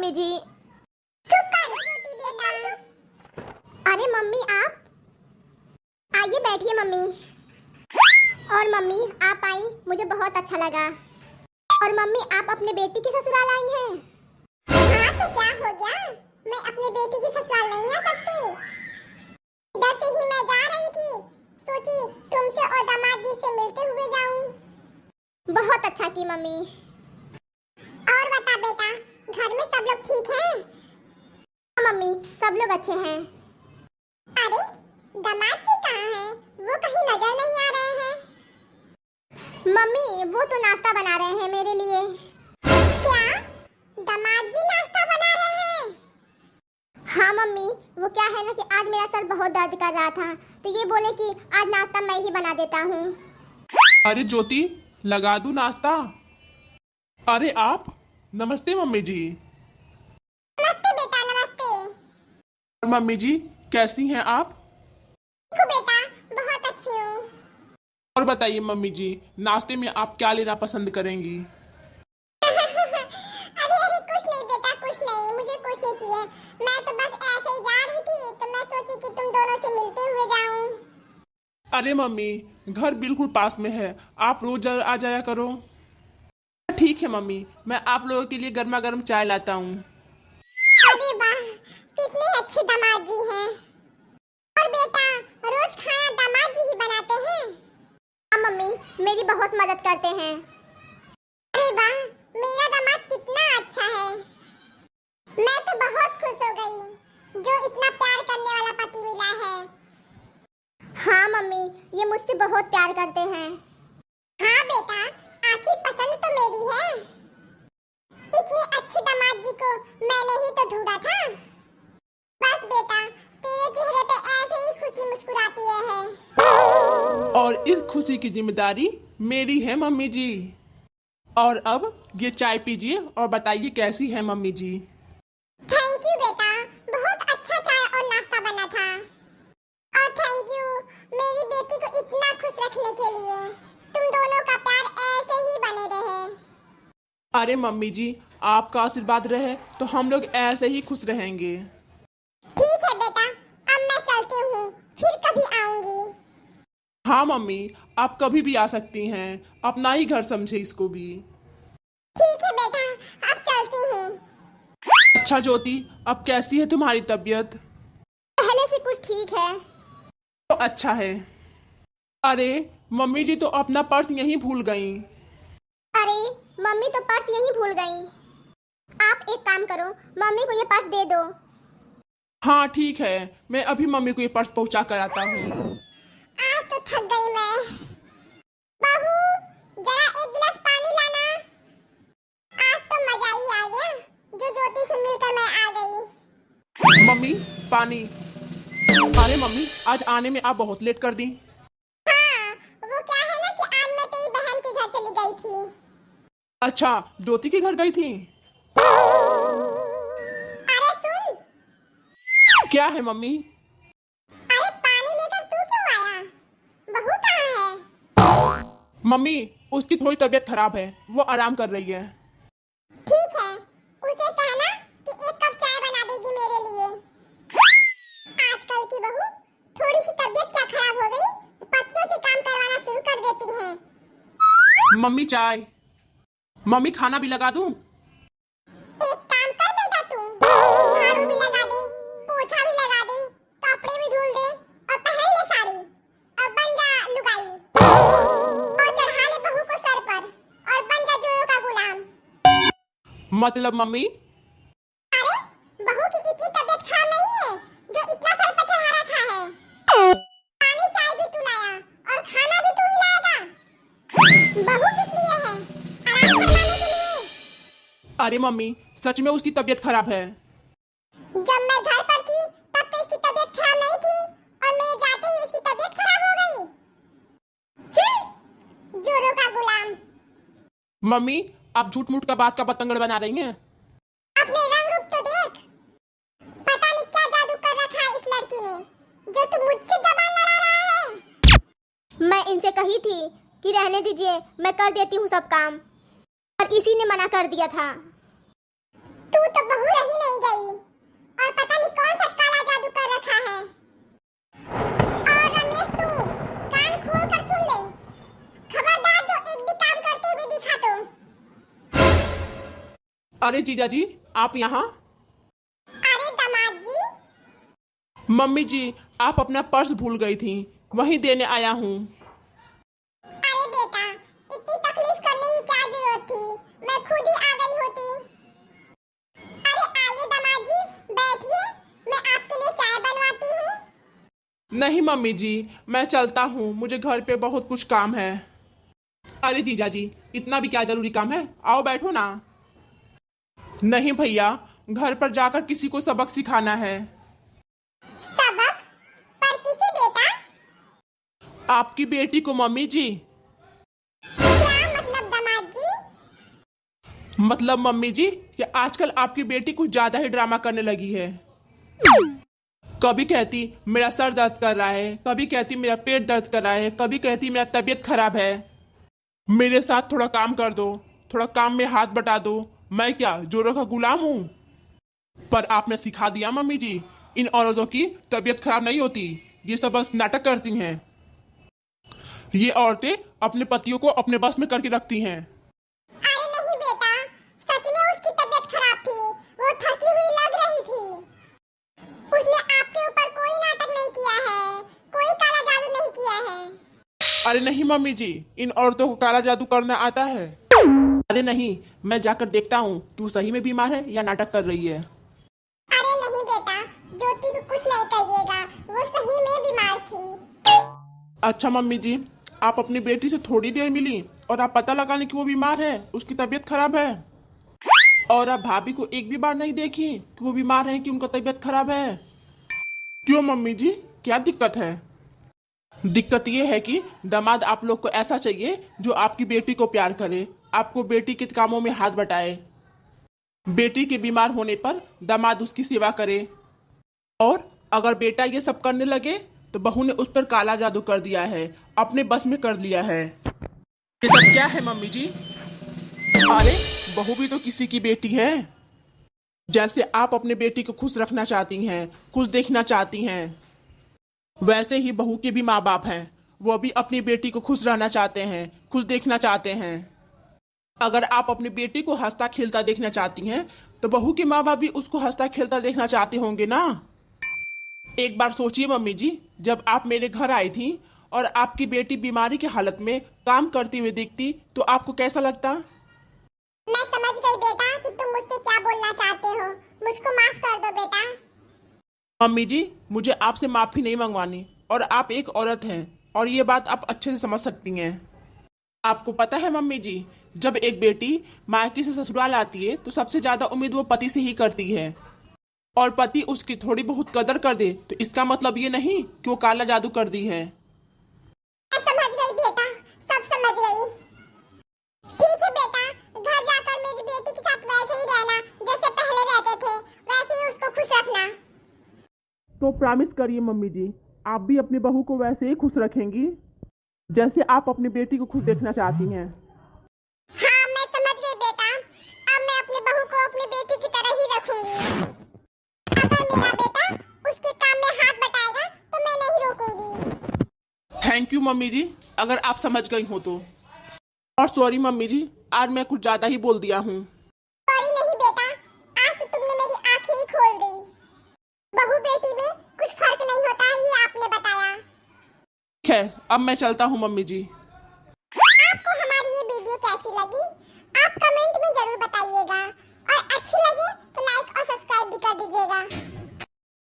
Mummy जी। चुप कर बेटा। अरे मम्मी आप आइए बैठिए मम्मी। और मम्मी आप आई मुझे बहुत अच्छा लगा। और मम्मी आप अपने बेटी की ससुराल आई हैं? हाँ तो क्या हो गया, मैं अपने बेटी की ससुराल नहीं आ सकती। इधर से ही मैं जा रही थी, सोची तुमसे और दामाद जी से मिलते हुए जाऊं। बहुत अच्छा की मम्मी। और बता बेटा, घर में सब लोग ठीक हैं? हाँ मम्मी सब लोग अच्छे हैं। अरे दामाद जी कहाँ हैं? वो कहीं नजर नहीं आ रहे हैं। मम्मी वो तो नाश्ता बना रहे हैं मेरे लिए। क्या दामाद जी नाश्ता बना रहे हैं? हाँ मम्मी वो क्या है ना कि आज मेरा सर बहुत दर्द कर रहा था तो ये बोले कि आज नाश्ता मैं ही बना देता हूँ। अरे ज्योति लगा दूं नाश्ता। अरे आप नमस्ते मम्मी जी। नमस्ते बेटा नमस्ते। और मम्मी जी कैसी हैं आप? देखो बेटा बहुत अच्छी हूँ। और बताइए मम्मी जी नाश्ते में आप क्या लेना पसंद करेंगी? अरे अरे कुछ नहीं बेटा कुछ नहीं, मुझे कुछ नहीं चाहिए। मैं तो बस ऐसे ही जा रही थी तो मैं सोची कि तुम दोनों से मिलते हुए जाऊं। अरे मम्मी घर बिल्कुल पास में है, आप रोज आ जाया करो। ठीक है मम्मी मैं आप लोगों के लिए गर्मा गर्म चाय लाता हूँ। अरे वाह कितने अच्छे दामाद जी हैं। और बेटा रोज खाना दामाद जी ही बनाते हैं? हाँ मम्मी मेरी बहुत मदद करते हैं। अरे वाह मेरा दामाद कितना अच्छा है। मैं तो बहुत खुश हो गई जो इतना प्यार करने वाला पति मिला है। हाँ मम्मी ये मुझसे बहुत प्यार करते हैं। हाँ बेटा आखिर पसंद तो मेरी है। इतने अच्छे दामाद जी को मैंने ही तो ढूंढा था। बस बेटा तेरे चेहरे पे ऐसे ही खुशी मुस्कुराती रहे। और इस खुशी की जिम्मेदारी मेरी है मम्मी जी। और अब ये चाय पीजिए और बताइए कैसी है मम्मी जी। थैंक यू बेटा, बहुत अच्छा चाय और नाश्ता बना था। और थैंक यू मेरी बेटी को इतना खुश रखने के लिए। तुम दोनों का प्यार ऐसे ही बने रहे। अरे मम्मी जी आपका आशीर्वाद रहे तो हम लोग ऐसे ही खुश रहेंगे। ठीक है बेटा, अब मैं चलती हूँ, फिर कभी आऊंगी। हाँ मम्मी आप कभी भी आ सकती हैं, अपना ही घर समझे इसको भी। ठीक है बेटा, अब चलती हूँ। अच्छा ज्योति अब कैसी है तुम्हारी तबीयत? पहले से कुछ ठीक है। तो अच्छा है। अरे मम्मी जी तो अपना पर्स यहीं भूल गई। अरे मम्मी तो पर्स यहीं भूल गई। आप एक काम करो मम्मी को ये पर्स दे दो। हाँ ठीक है मैं अभी मम्मी को ये पर्स पहुंचा कर आता हूँ। आज तो थक गई मैं। बहू जरा एक गिलास पानी लाना। आज तो मजा ही आ गया जो ज्योति से मिलकर मैं आ गई। मम्मी पानी। अरे मम्मी आज आने में आप बहुत लेट कर दी। हाँ वो क्या है ना कि आज मैं तेरी बहन के घर चली गई थी। अच्छा ज्योति के घर गई थी? अरे सुन। क्या है मम्मी? अरे पानी लेकर तू क्यों आया? बहू कहाँ है? मम्मी उसकी थोड़ी तबीयत खराब है, वो आराम कर रही है। ठीक है उसे कहना कि एक कप चाय बना देगी मेरे लिए। आजकल की बहू थोड़ी सी तबीयत क्या खराब हो गई, पतियों से काम करवाना शुरू कर देती हैं। मम्मी चाय। मम्मी खाना भी लगा दूं? एक काम कर बेटा तू, झाड़ू भी लगा दे, पोछा भी लगा दे, कपड़े भी धुल दे और पहन ले साड़ी और बन जा लुगाई। और चढ़ा ले बहू को सर पर और बन जा जोरों का गुलाम। मतलब मम्मी? अरे बहू की इतनी तबीयत खराब नहीं है जो इतना सर पर चढ़ा रखा है। पानी चाय भी तू लाया और खाना भी तू ही लाएगा। बहू किस लिए है? आराम करवाने के लिए। अरे मम्मी सच में उसकी तबीयत खराब है। जब मैं घर पर थी तब तो इसकी तबीयत खराब नहीं थी और मेरे जाते ही इसकी तबीयत खराब हो गई। जोरों का गुलाम। मम्मी आप झूठ मूठ का बात का पतंगड़ बना रही हैं। अपने रंग रूप तो देख, पता नहीं क्या जादू कर रखा है इस लड़की ने जो तू मुझसे जबान लड़ा रहा है। मैं इनसे कही थी कि रहने दीजिए मैं कर देती हूँ सब काम और इसी ने मना कर दिया था। तू तो बहुत बहू रही नहीं गई और पता नहीं कौन सा काला जादू कर रखा है। और रमेश तू कान खोल कर सुन ले, खबरदार जो एक भी काम करते हुए दिखा तो। अरे जीजा जी, आप यहाँ? अरे दामाद जी, मम्मी जी, आप अपना पर्स भूल गई थी, वहीं देने आया हूँ। अरे बेटा इतनी तकलीफ करने की क्या जरूरत थी, मैं खुद ही आ गई होती। अरे आइए दामाद जी, बैठिए, मैं आपके लिए चाय बनवाती हूँ। नहीं मम्मी जी, मैं चलता हूँ, मुझे घर पे बहुत कुछ काम है। अरे जीजा जी, इतना भी क्या जरूरी काम है, आओ बैठो ना। नहीं भैया, घर पर जाकर किसी को सबक सिखाना है। सबक? पर किसे बेटा? आपकी बेटी को मम्मी जी। क्या मतलब दामाद जी? मतलब मम्मी जी कि आजकल आपकी बेटी कुछ ज्यादा ही ड्रामा करने लगी है। कभी कहती मेरा सर दर्द कर रहा है, कभी कहती मेरा पेट दर्द कर रहा है, कभी कहती मेरा तबीयत खराब है, मेरे साथ थोड़ा काम कर दो, थोड़ा काम में हाथ बटा दो। मैं क्या जोरों का गुलाम हूँ? पर आपने सिखा दिया मम्मी जी, इन औरतों की तबीयत खराब नहीं होती, ये सब बस नाटक करती हैं। ये औरतें अपने पतियों को अपने बस में करके रखती हैं। अरे नहीं बेटा, सच में उसकी तबीयत खराब थी, वो थकी हुई लग रही थी। उसने आपके ऊपर कोई नाटक नहीं किया है, कोई काला जादू नहीं किया है। अरे नहीं मम्मी जी, इन औरतों को काला जादू करना आता है। अरे नहीं, मैं जाकर देखता हूँ तू सही में बीमार है या नाटक कर रही है। अरे नहीं बेटा, ज्योति को कुछ नहीं कहिएगा, वो सही में बीमार थी। अच्छा मम्मी जी, आप अपनी बेटी से थोड़ी देर मिली और आप पता लगाने कि वो बीमार है, उसकी तबीयत खराब है, और आप भाभी को एक भी बार नहीं देखी कि वो बीमार है, कि उनका तबीयत खराब है। क्यों मम्मी जी, क्या दिक्कत है? दिक्कत ये है कि दामाद आप लोग को ऐसा चाहिए जो आपकी बेटी को प्यार करे, आपको बेटी के कामों में हाथ बटाए, बेटी के बीमार होने पर दामाद उसकी सेवा करे। और अगर बेटा ये सब करने लगे तो बहू ने उस पर काला जादू कर दिया है, अपने बस में कर लिया है। ये सब क्या है मम्मी जी? अरे बहू भी तो किसी की बेटी है। जैसे आप अपने बेटी को खुश रखना चाहती हैं, खुश देखना चाहती हैं, वैसे ही बहू के भी माँ बाप हैं, वो भी अपनी बेटी को खुश रहना चाहते हैं, खुश देखना चाहते हैं। अगर आप अपनी बेटी को हंसता खेलता देखना चाहती हैं तो बहू के माँ बाप भी उसको हंसता खेलता देखना चाहते होंगे ना। एक बार सोचिए मम्मी जी, जब आप मेरे घर आई थी और आपकी बेटी बीमारी की हालत में काम करती हुई दिखती तो आपको कैसा लगता? मैं समझ गई बेटा कि तुम मुझसे क्या बोलना चाहते हो, मुझको माफ कर दो बेटा। मम्मी जी, मुझे आपसे माफी नहीं मंगवानी, और आप एक औरत हैं और ये बात आप अच्छे से समझ सकती हैं। आपको पता है मम्मी जी, जब एक बेटी मायके से ससुराल आती है तो सबसे ज्यादा उम्मीद वो पति से ही करती है, और पति उसकी थोड़ी बहुत कदर कर दे तो इसका मतलब ये नहीं कि वो काला जादू कर दी है। मैं समझ गई बेटा, सब समझ गई। ठीक है बेटा, घर जाकर मेरी बेटी के साथ वैसे ही रहना जैसे पहले रहते थे, वैसे ही उसको खुश रखना। तो प्रॉमिस करिए मम्मी जी, आप भी अपनी बहू को वैसे ही खुश रखेंगी जैसे आप अपनी बेटी को खुश देखना चाहती हैं। हाँ मैं समझ गई बेटा, अब मैं अपनी बहू को अपनी बेटी की तरह ही रखूंगी। अगर मेरा बेटा उसके काम में हाथ बटाएगा तो मैं नहीं रोकूंगी। थैंक यू मम्मी जी, अगर आप समझ गई हो तो। और सॉरी मम्मी जी, आज मैं कुछ ज्यादा ही बोल दिया हूँ। सॉरी नहीं बेटा, आज तो तुमने मेरी आंखें ही खोल दी। बहू बेटी में कुछ फर्क नहीं होता है, ये आपने बताया। ठीक है, अब मैं चलता हूँ मम्मी जी। आपको हमारी ये वीडियो कैसी लगी आप कमेंट में जरूर बताइएगा, और अच्छी लगे तो लाइक और सब्सक्राइब भी कर दीजिएगा।